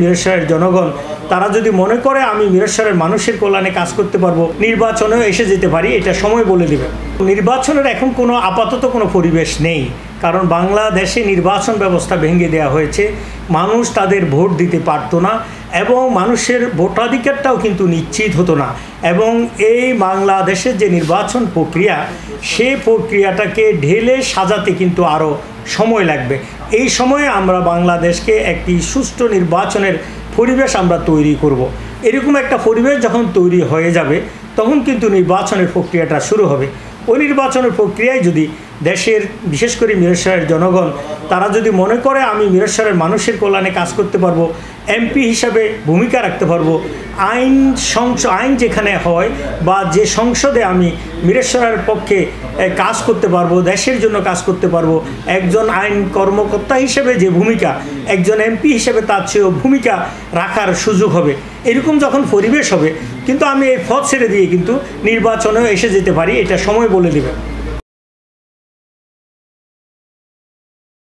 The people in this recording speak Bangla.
মিরসরাইয়ের জনগণ তারা যদি মনে করে আমি মিরসরাইয়ের মানুষের কল্যাণে কাজ করতে পারবো, নির্বাচনেও এসে যেতে পারি, এটা সময় বলে দেবে। নির্বাচনের এখন কোনো আপাতত কোনো পরিবেশ নেই, কারণ বাংলাদেশে নির্বাচন ব্যবস্থা ভেঙে দেওয়া হয়েছে। মানুষ তাদের ভোট দিতে পারতো না এবং মানুষের ভোটাধিকারটাও কিন্তু নিশ্চিত হতো না। এবং এই বাংলাদেশের যে নির্বাচন প্রক্রিয়া, সেই প্রক্রিয়াটাকে ঢেলে সাজাতে কিন্তু আরও সময় লাগবে। এই সময়ে আমরা বাংলাদেশকে একটি সুষ্ঠু নির্বাচনের পরিবেশ আমরা তৈরি করব। এরকম একটা পরিবেশ যখন তৈরি হয়ে যাবে, তখন কিন্তু নির্বাচনের প্রক্রিয়াটা শুরু হবে। ওই নির্বাচনের প্রক্রিয়ায় যদি দেশের বিশেষ করে মিরসরাইয়ের জনগণ তারা যদি মনে করে আমি মিরসরাইয়ের মানুষের কল্যাণে কাজ করতে পারবো, এমপি হিসাবে ভূমিকা রাখতে পারবো, আইন যেখানে হয় বা যে সংসদে আমি মিরসরাইয়ের পক্ষে কাজ করতে পারবো, দেশের জন্য কাজ করতে পারবো, একজন আইন কর্মকর্তা হিসেবে যে ভূমিকা, একজন এমপি হিসেবে তার চেয়েও ভূমিকা রাখার সুযোগ হবে। এরকম যখন পরিবেশ হবে, কিন্তু আমি এই পথ ছেড়ে দিয়ে কিন্তু নির্বাচনেও এসে যেতে পারি, এটা সময় বলে দেবে।